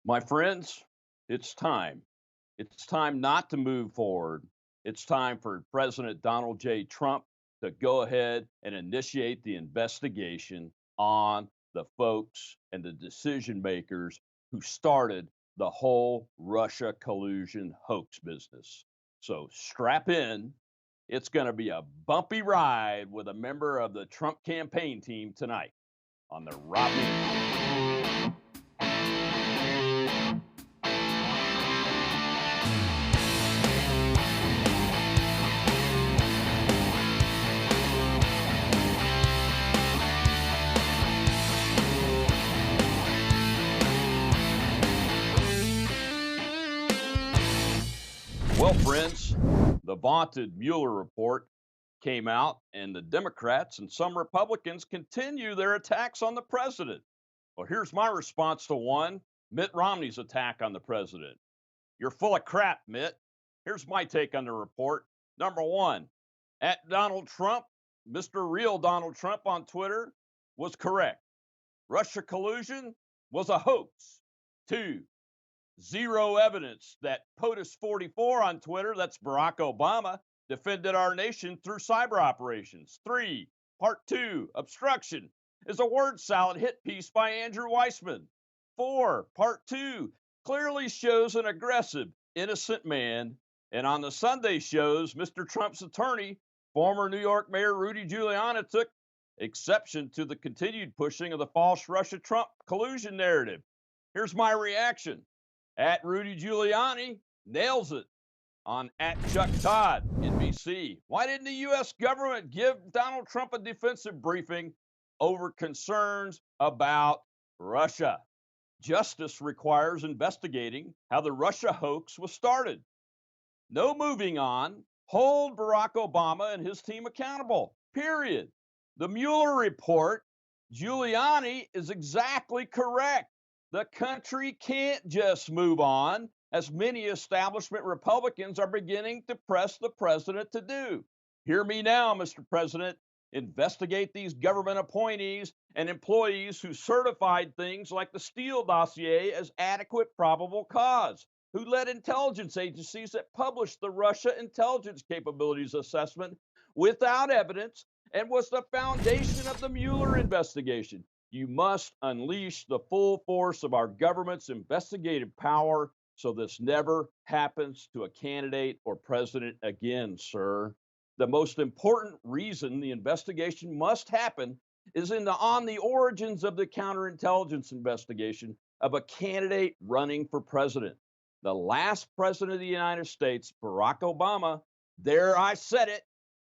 My friends, it's time. It's time not to move forward. It's time for President Donald J. Trump to go ahead and initiate the investigation on the folks and the decision makers who started the whole Russia collusion hoax business. So strap in. It's going to be a bumpy ride with a member of the Trump campaign team tonight on the Rob Means Show. Well, friends, the vaunted Mueller report came out, and the Democrats and some Republicans continue their attacks on the president. Well, here's my response to one: Mitt Romney's attack on the president. You're full of crap, Mitt. Here's my take on the report. Number one, at Donald Trump, Mr. Real Donald Trump on Twitter was correct. Russia collusion was a hoax. Two, zero evidence that POTUS 44 on Twitter, that's Barack Obama, defended our nation through cyber operations. Three, part two, obstruction is a word salad hit piece by Andrew Weissman. Four, part two, clearly shows an aggressive, innocent man. And on the Sunday shows, Mr. Trump's attorney, former New York Mayor Rudy Giuliani, took exception to the continued pushing of the false Russia Trump collusion narrative. Here's my reaction. At Rudy Giuliani nails it on at Chuck Todd, NBC. Why didn't the U.S. government give Donald Trump a defensive briefing over concerns about Russia? Justice requires investigating how the Russia hoax was started. No moving on. Hold Barack Obama and his team accountable, period. The Mueller report, Giuliani is exactly correct. The country can't just move on, as many establishment Republicans are beginning to press the president to do. Hear me now, Mr. President. Investigate these government appointees and employees who certified things like the Steele dossier as adequate probable cause, who led intelligence agencies that published the Russia intelligence capabilities assessment without evidence and was the foundation of the Mueller investigation. You must unleash the full force of our government's investigative power so this never happens to a candidate or president again, sir. The most important reason the investigation must happen is on the origins of the counterintelligence investigation of a candidate running for president. The last president of the United States, Barack Obama, there I said it,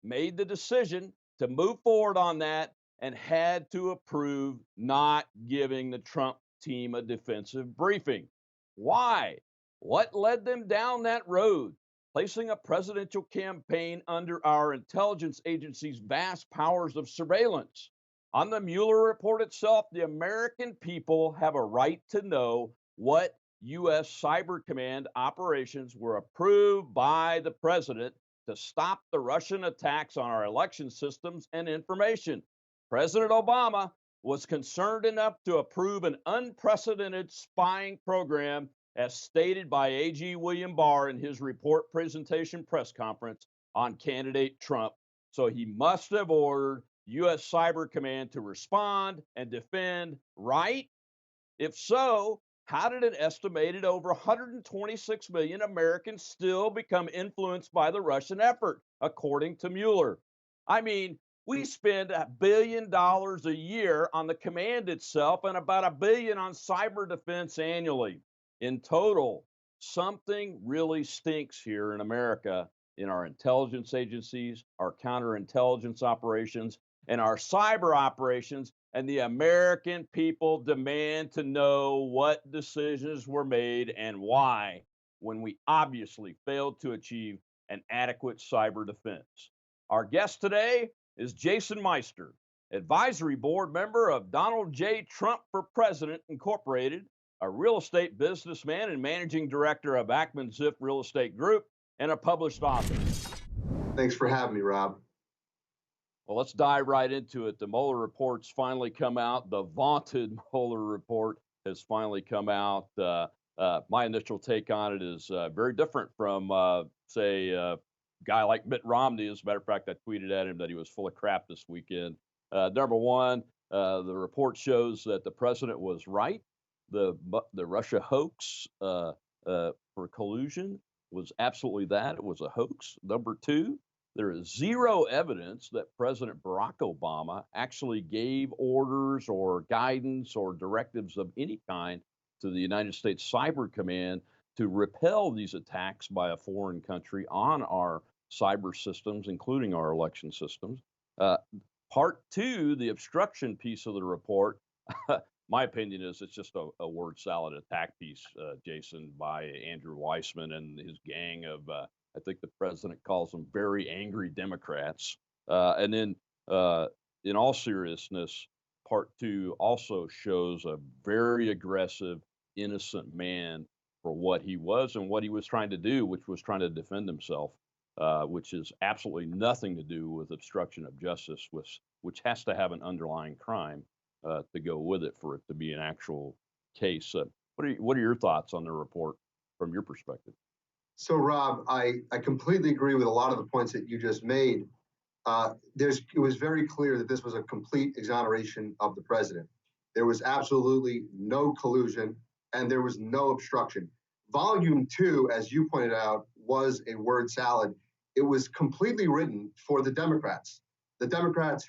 made the decision to move forward on that and had to approve not giving the Trump team a defensive briefing. Why? What led them down that road? Placing a presidential campaign under our intelligence agency's vast powers of surveillance. On the Mueller report itself, the American people have a right to know what U.S. Cyber Command operations were approved by the president to stop the Russian attacks on our election systems and information. President Obama was concerned enough to approve an unprecedented spying program, as stated by AG William Barr in his report presentation press conference on candidate Trump. So he must have ordered U.S. Cyber Command to respond and defend, right? If so, how did an estimated over 126 million Americans still become influenced by the Russian effort, according to Mueller? I mean, we spend $1 billion a year on the command itself and about $1 billion on cyber defense annually. In total, something really stinks here in America in our intelligence agencies, our counterintelligence operations, and our cyber operations. And the American people demand to know what decisions were made and why when we obviously failed to achieve an adequate cyber defense. Our guest today is Jason Meister, advisory board member of Donald J. Trump for President Incorporated, a real estate businessman and managing director of Ackman Ziff Real Estate Group, and a published author. Thanks for having me, Rob. Well, let's dive right into it. The Mueller report's finally come out. The vaunted Mueller report has finally come out. My initial take on it is very different from, say, a guy like Mitt Romney. As a matter of fact, I tweeted at him that he was full of crap this weekend. Number one, the report shows that the president was right. The Russia hoax for collusion was absolutely that. It was a hoax. Number two, there is zero evidence that President Barack Obama actually gave orders or guidance or directives of any kind to the United States Cyber Command to repel these attacks by a foreign country on our cyber systems, including our election systems. Uh, Part two, the obstruction piece of the report, my opinion is it's just a word salad attack piece, Jason, by Andrew Weissman and his gang of, I think the president calls them very angry Democrats. And then, in all seriousness, part two also shows a very aggressive, innocent man for what he was and what he was trying to do, which was trying to defend himself, which is absolutely nothing to do with obstruction of justice, which has to have an underlying crime to go with it for it to be an actual case. What are your thoughts on the report from your perspective? So, Rob, I completely agree with a lot of the points that you just made. It was very clear that this was a complete exoneration of the president. There was absolutely no collusion and there was no obstruction. Volume two, as you pointed out, was a word salad. It was completely written for the Democrats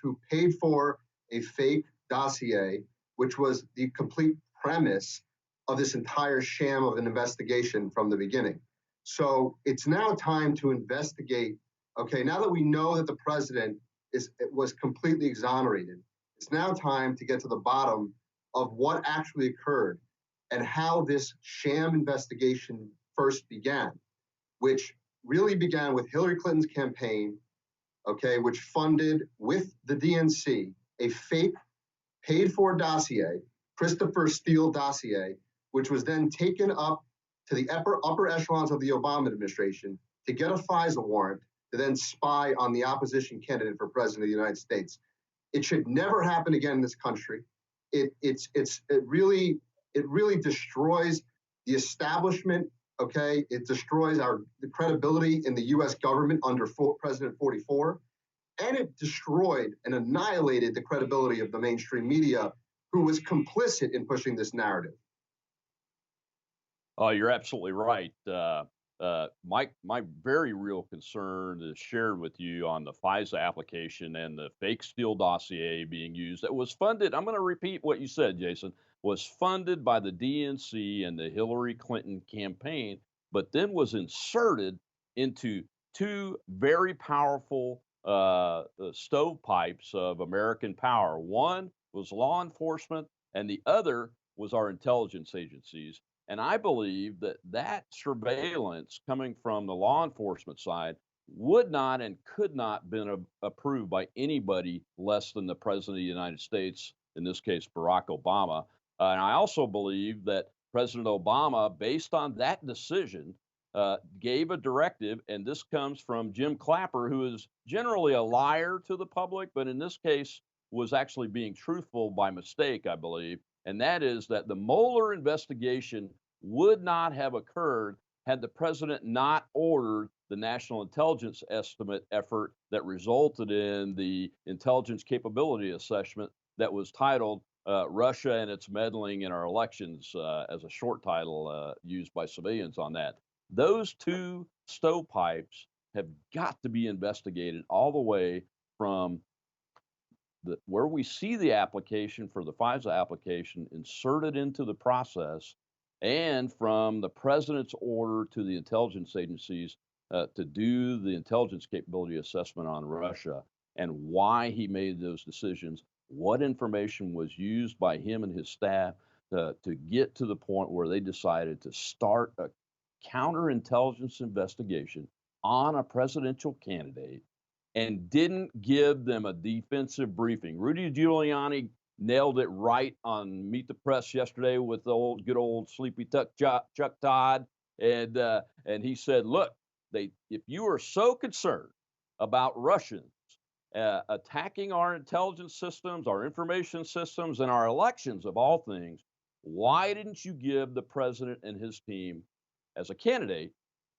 who paid for a fake dossier, which was the complete premise of this entire sham of an investigation from the beginning. So it's now time to investigate. Okay, now that we know that the president was completely exonerated, it's now time to get to the bottom of what actually occurred and how this sham investigation first began, which really began with Hillary Clinton's campaign, okay, which funded with the DNC a fake paid for dossier, Christopher Steele dossier, which was then taken up to the upper echelons of the Obama administration to get a FISA warrant to then spy on the opposition candidate for president of the United States. It should never happen again in this country. It really destroys the establishment. Okay, it destroys the credibility in the U.S. government under President 44, and it destroyed and annihilated the credibility of the mainstream media, who was complicit in pushing this narrative. Oh, you're absolutely right. My very real concern is shared with you on the FISA application and the fake Steele dossier being used that was funded. I'm going to repeat what you said, Jason, was funded by the DNC and the Hillary Clinton campaign, but then was inserted into two very powerful stovepipes of American power. One was law enforcement, and the other was our intelligence agencies. And I believe that that surveillance coming from the law enforcement side would not and could not been approved by anybody less than the president of the United States, in this case, Barack Obama. And I also believe that President Obama, based on that decision, gave a directive, and this comes from Jim Clapper, who is generally a liar to the public, but in this case was actually being truthful by mistake, I believe, and that is that the Mueller investigation would not have occurred had the president not ordered the national intelligence estimate effort that resulted in the intelligence capability assessment that was titled Russia and its meddling in our elections as a short title used by civilians on that. Those two stovepipes have got to be investigated all the way from where we see the application for the FISA application inserted into the process, and from the president's order to the intelligence agencies to do the intelligence capability assessment on Russia, and why he made those decisions, what information was used by him and his staff to get to the point where they decided to start a counterintelligence investigation on a presidential candidate and didn't give them a defensive briefing. Rudy Giuliani nailed it right on Meet the Press yesterday with the good old sleepy Chuck Todd, and he said, "Look, if you are so concerned about Russians attacking our intelligence systems, our information systems, and our elections of all things, Why didn't you give the president and his team, as a candidate,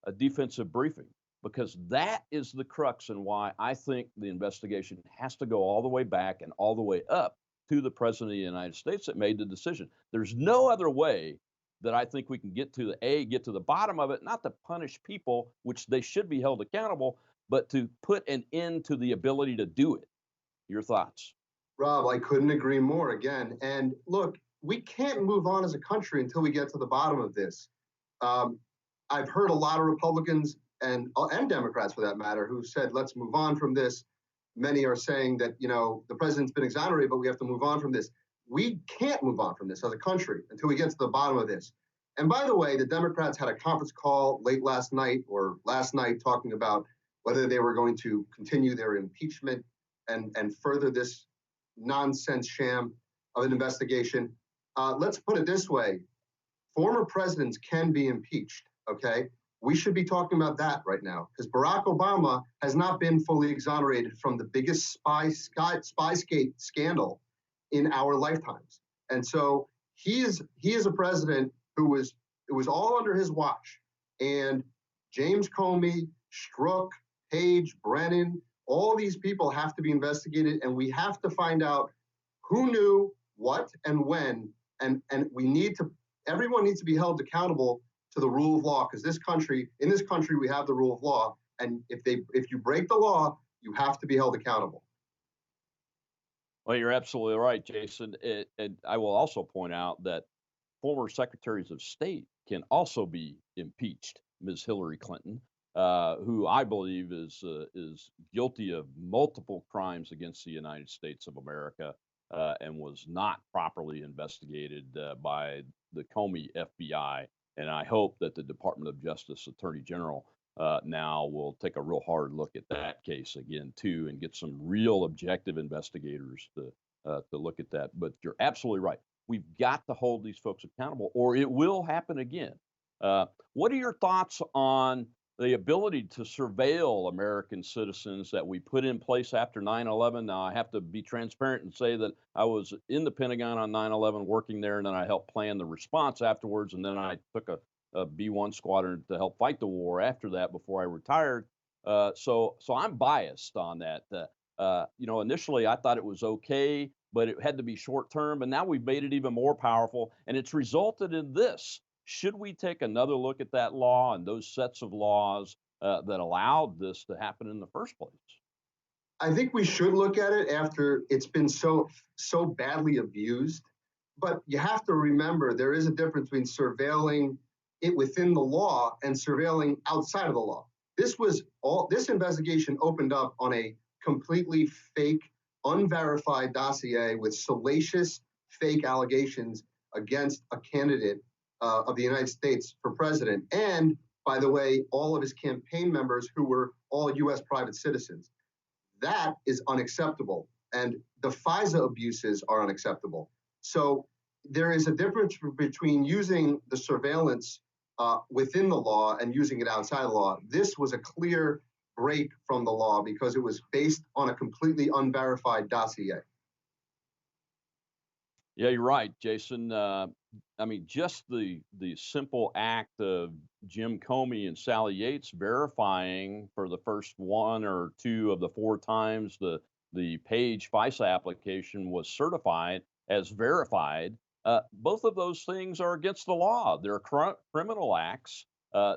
a defensive briefing? Because that is the crux and why I think the investigation has to go all the way back and all the way up to the president of the United States that made the decision. There's no other way that I think we can get to the bottom of it, not to punish people, which they should be held accountable, but to put an end to the ability to do it. Your thoughts? Rob, I couldn't agree more again. And look, we can't move on as a country until we get to the bottom of this. Um, I've heard a lot of Republicans and Democrats, for that matter, who said, "Let's move on from this." Many are saying that the president's been exonerated, but we have to move on from this. We can't move on from this as a country until we get to the bottom of this. And by the way, the Democrats had a conference call late last night talking about whether they were going to continue their impeachment and further this nonsense sham of an investigation. Let's put it this way: former presidents can be impeached. Okay, we should be talking about that right now because Barack Obama has not been fully exonerated from the biggest spygate scandal in our lifetimes, and so he is a president it was all under his watch, and James Comey, Strzok, Page, Brennan, all these people have to be investigated, and we have to find out who knew what and when, and everyone needs to be held accountable to the rule of law, because in this country we have the rule of law, and if you break the law, you have to be held accountable. Well, you're absolutely right, Jason. And I will also point out that former secretaries of state can also be impeached. Ms. Hillary Clinton, who I believe is guilty of multiple crimes against the United States of America, and was not properly investigated by the Comey FBI. And I hope that the Department of Justice Attorney General now will take a real hard look at that case again too, and get some real objective investigators to look at that. But you're absolutely right. We've got to hold these folks accountable, or it will happen again. What are your thoughts on the ability to surveil American citizens that we put in place after 9/11? Now, I have to be transparent and say that I was in the Pentagon on 9/11 working there, and then I helped plan the response afterwards, and then I took a B-1 squadron to help fight the war after that before I retired. So I'm biased on that. Initially I thought it was okay, but it had to be short term, and now we've made it even more powerful, and it's resulted in this. Should we take another look at that law and those sets of laws that allowed this to happen in the first place? I think we should look at it after it's been so badly abused. But you have to remember there is a difference between surveilling it within the law and surveilling outside of the law. This investigation opened up on a completely fake, unverified dossier with salacious fake allegations against a candidate of the United States for president. And by the way, all of his campaign members who were all US private citizens. That is unacceptable. And the FISA abuses are unacceptable. So there is a difference between using the surveillance within the law and using it outside the law. This was a clear break from the law because it was based on a completely unverified dossier. Yeah, you're right, Jason. I mean, just the simple act of Jim Comey and Sally Yates verifying for the first one or two of the four times the Page FISA application was certified as verified. Both of those things are against the law. They're criminal acts.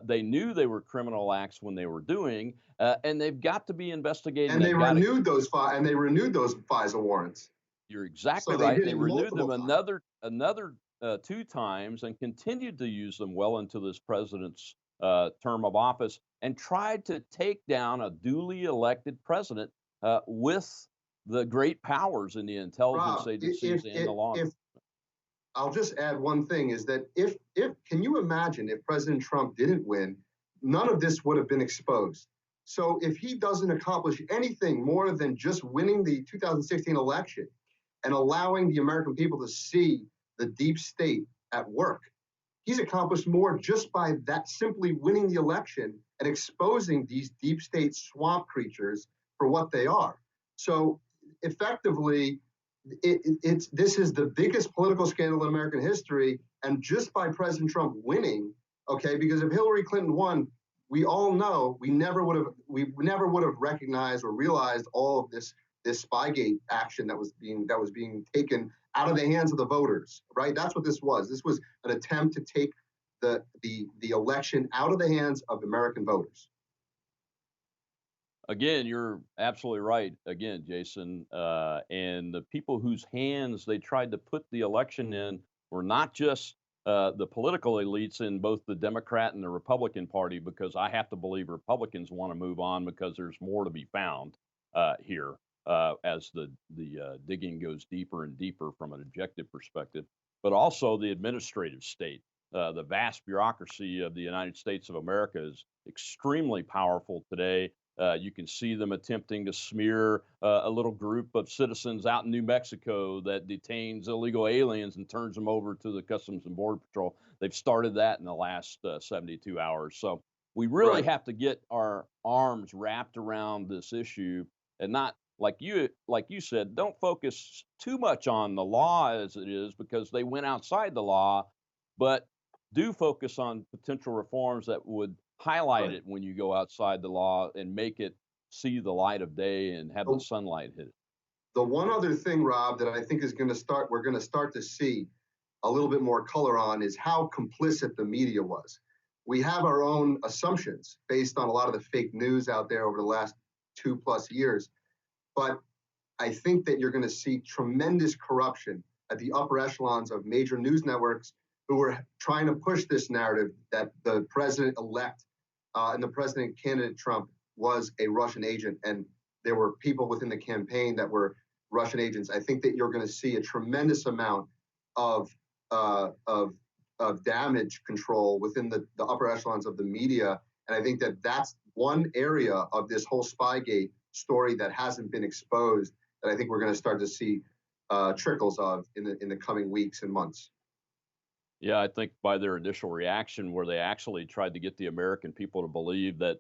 They knew they were criminal acts when they were doing, and they've got to be investigated. And they renewed those FISA warrants. You're exactly So they right. did They it renewed them multiple another two times and continued to use them well into this president's term of office, and tried to take down a duly elected president with the great powers in the intelligence Rob, agencies and the law. I'll just add one thing is that if can you imagine if President Trump didn't win, none of this would have been exposed. So if he doesn't accomplish anything more than just winning the 2016 election and allowing the American people to see the deep state at work, he's accomplished more just by that simply winning the election and exposing these deep state swamp creatures for what they are. So effectively, it's this is the biggest political scandal in American history, and just by President Trump winning, okay, because if Hillary Clinton won, we all know we never would have recognized or realized all of this Spygate action that was being taken out of the hands of the voters, right? That's what this was. This was an attempt to take the election out of the hands of American voters. Again, you're absolutely right. Again, Jason, and the people whose hands they tried to put the election in were not just the political elites in both the Democrat and the Republican Party, because I have to believe Republicans want to move on because there's more to be found here as the digging goes deeper and deeper from an objective perspective, but also the administrative state. The vast bureaucracy of the United States of America is extremely powerful today. You can see them attempting to smear a little group of citizens out in New Mexico that detains illegal aliens and turns them over to the Customs and Border Patrol. They've started that in the last 72 hours. So we really Right. have to get our arms wrapped around this issue and not, like you said, don't focus too much on the law as it is because they went outside the law, but do focus on potential reforms that would highlight Right. it when you go outside the law and make it see the light of day and have the The, sunlight hit it. the one other thing, Rob, that I think we're going to start to see a little bit more color on is how complicit the media was. We have our own assumptions based on a lot of the fake news out there over the last 2+ years. But I think that you're going to see tremendous corruption at the upper echelons of major news networks who are trying to push this narrative that the president elect and the president candidate Trump was a Russian agent, and there were people within the campaign that were Russian agents. I think that you're going to see a tremendous amount of uh, of of damage control within the upper echelons of the media, and I think that that's one area of this whole Spygate story that hasn't been exposed that I think we're going to start to see trickles of in the coming weeks and months. Yeah, I think by their initial reaction, where they actually tried to get the American people to believe that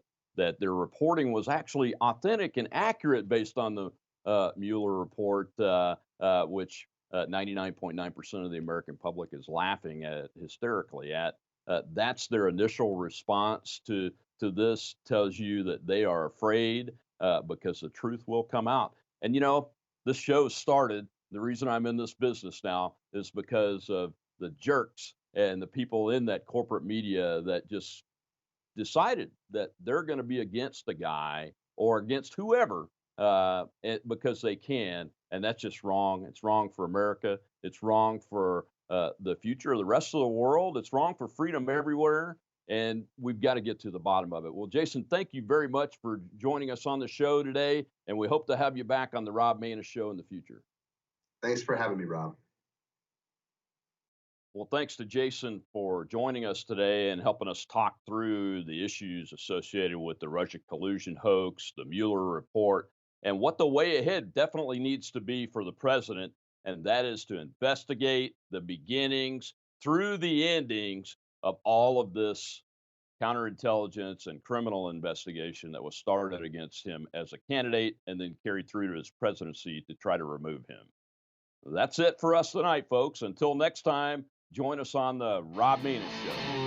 their reporting was actually authentic and accurate based on the Mueller report, which 99.9% of the American public is laughing at hysterically at. That's their initial response to this. Tells you that they are afraid because the truth will come out. And this show started. The reason I'm in this business now is because of the jerks and the people in that corporate media that just decided that they're going to be against the guy or against whoever because they can, and that's just wrong. It's wrong for America. It's wrong for the future of the rest of the world. It's wrong for freedom everywhere, and we've got to get to the bottom of it. Well, Jason, thank you very much for joining us on the show today, and we hope to have you back on the Rob Maness Show in the future. Thanks for having me, Rob. Well, thanks to Jason for joining us today and helping us talk through the issues associated with the Russia collusion hoax, the Mueller report, and what the way ahead definitely needs to be for the president. And that is to investigate the beginnings through the endings of all of this counterintelligence and criminal investigation that was started against him as a candidate and then carried through to his presidency to try to remove him. That's it for us tonight, folks. Until next time, join us on the Rob Maness Show.